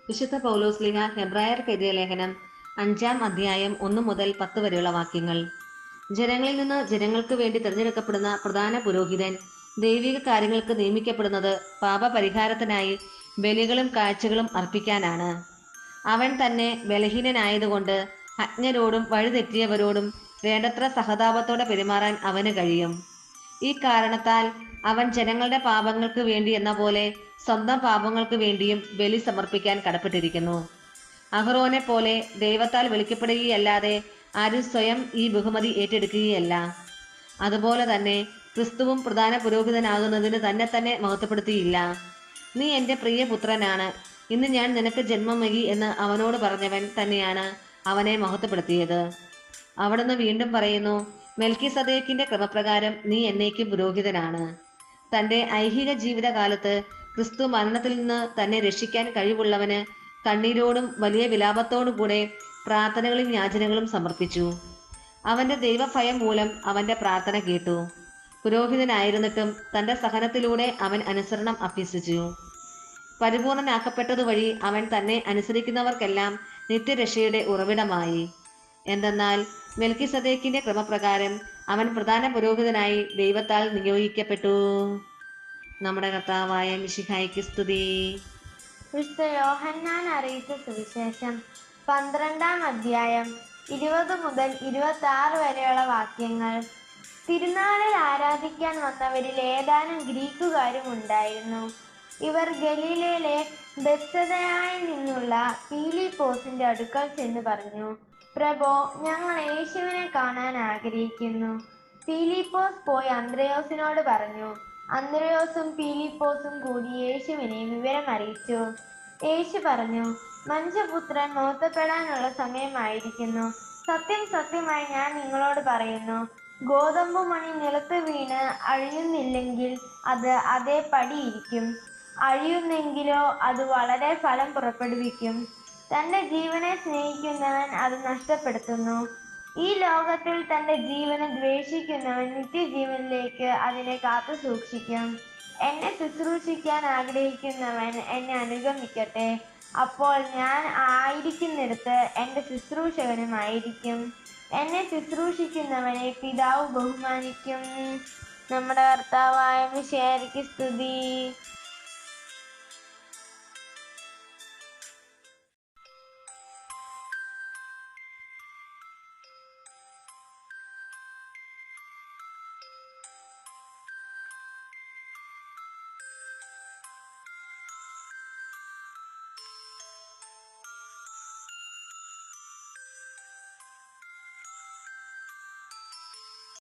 വിശുദ്ധ പൗലോസ്ലിഹ ഹെബ്രായർക്ക് എഴുതിയ ലേഖനം 5-ാം അധ്യായം 1 മുതൽ 10 വരെയുള്ള വാക്യങ്ങൾ. ജനങ്ങളിൽ നിന്ന് ജനങ്ങൾക്ക് വേണ്ടി തിരഞ്ഞെടുക്കപ്പെടുന്ന പ്രധാന പുരോഹിതൻ ദൈവിക കാര്യങ്ങൾക്ക് നിയമിക്കപ്പെടുന്നത് പാപപരിഹാരത്തിനായി ബലികളും കാഴ്ചകളും അർപ്പിക്കാനാണ്. അവൻ തന്നെ ബലഹീനനായതുകൊണ്ട് അജ്ഞരോടും വഴിതെറ്റിയവരോടും വേണ്ടത്ര സഹതാപത്തോടെ പെരുമാറാൻ അവന് കഴിയും. ഈ കാരണത്താൽ അവൻ ജനങ്ങളുടെ പാപങ്ങൾക്ക് വേണ്ടി എന്ന പോലെ സ്വന്തം പാപങ്ങൾക്ക് വേണ്ടിയും ബലി സമർപ്പിക്കാൻ കടപ്പെട്ടിരിക്കുന്നു. അഹ്റോനെ പോലെ ദൈവത്താൽ വിളിക്കപ്പെടുകയല്ലാതെ ആരും സ്വയം ഈ ബഹുമതി ഏറ്റെടുക്കുകയല്ല. അതുപോലെ തന്നെ ക്രിസ്തുവും പ്രധാന പുരോഹിതനാകുന്നതിന് തന്നെ മഹത്വപ്പെടുത്തിയില്ല. നീ എൻ്റെ പ്രിയപുത്രനാണ്, ഇന്ന് ഞാൻ നിനക്ക് ജന്മം നൽകി എന്ന് അവനോട് പറഞ്ഞവൻ തന്നെയാണ് അവനെ മഹത്വപ്പെടുത്തിയത്. അവിടുന്ന് വീണ്ടും പറയുന്നു, മെൽക്കിസദേക്കിന്റെ ക്രമപ്രകാരം നീ എന്നേക്കും പുരോഹിതനാണ്. തന്റെ ഐഹിക ജീവിതകാലത്ത് ക്രിസ്തു മരണത്തിൽ നിന്ന് തന്നെ രക്ഷിക്കാൻ കഴിവുള്ളവന് കണ്ണീരോടും വലിയ വിലാപത്തോടും കൂടെ പ്രാർത്ഥനകളും യാചനകളും സമർപ്പിച്ചു. അവന്റെ ദൈവഭയം മൂലം അവന്റെ പ്രാർത്ഥന കേട്ടു. പുരോഹിതനായിരുന്നിട്ടും തന്റെ സഹനത്തിലൂടെ അവൻ അനുസരണം അഭ്യസിച്ചു. പരിപൂർണനാക്കപ്പെട്ടതുവഴി അവൻ തന്നെ അനുസരിക്കുന്നവർക്കെല്ലാം നിത്യരക്ഷയുടെ ഉറവിടമായി. എന്തെന്നാൽ മെൽക്കിസദേക്കിന്റെ ക്രമപ്രകാരം അവൻ പ്രധാന പുരോഹിതനായി ദൈവത്താൽ നിയോഗിക്കപ്പെട്ടു. നമ്മുടെ കർത്താവായ മിശിഹായ്ക്ക് സ്തുതി. വിശുദ്ധ യോഹന്നാൻ അറിയിച്ച സുവിശേഷം 12-ാം അധ്യായം 20 മുതൽ 26 വരെയുള്ള വാക്യങ്ങൾ. തിരുനാളിൽ ആരാധിക്കാൻ വന്നവരിൽ ഏതാനും ഗ്രീക്കുകാരും ഉണ്ടായിരുന്നു. ഇവർ ഗലീലയിലെ ബെത്സദയിൽ നിന്നുള്ള പീലിപ്പോസിന്റെ അടുക്കൽ ചെന്ന് പറഞ്ഞു, പ്രഭോ, ഞങ്ങൾ യേശുവിനെ കാണാൻ ആഗ്രഹിക്കുന്നു. പീലിപ്പോസ് പോയി അന്ത്രയോസിനോട് പറഞ്ഞു. അന്ത്രയോസും പീലിപ്പോസും കൂടി യേശുവിനെ വിവരം അറിയിച്ചു. യേശു പറഞ്ഞു, മനുഷ്യപുത്രൻ മഹത്വപ്പെടാനുള്ള സമയമായിരിക്കുന്നു. സത്യം സത്യമായി ഞാൻ നിങ്ങളോട് പറയുന്നു, ഗോതമ്പ് മണി നിലത്ത് വീണ് അഴിയുന്നില്ലെങ്കിൽ അത് അതേ പടിയിരിക്കും. അഴിയുന്നെങ്കിലോ അത് വളരെ ഫലം പുറപ്പെടുവിക്കും. തന്റെ ജീവനെ സ്നേഹിക്കുന്നവൻ അത് നഷ്ടപ്പെടുത്തുന്നു. ഈ ലോകത്തിൽ തന്റെ ജീവനെ ദ്വേഷിക്കുന്നവൻ നിത്യജീവനിലേക്ക് അതിനെ കാത്തു സൂക്ഷിക്കും. എന്നെ ശുശ്രൂഷിക്കാൻ ആഗ്രഹിക്കുന്നവൻ എന്നെ അനുഗമിക്കട്ടെ. അപ്പോൾ ഞാൻ ആയിരിക്കുന്നിടത്ത് എൻ്റെ ശുശ്രൂഷകനുമായിരിക്കും. എന്നെ ശുശ്രൂഷിക്കുന്നവനെ പിതാവ് ബഹുമാനിക്കും. നമ്മുടെ കർത്താവായ മിശിഹായ്ക്ക് സ്തുതി.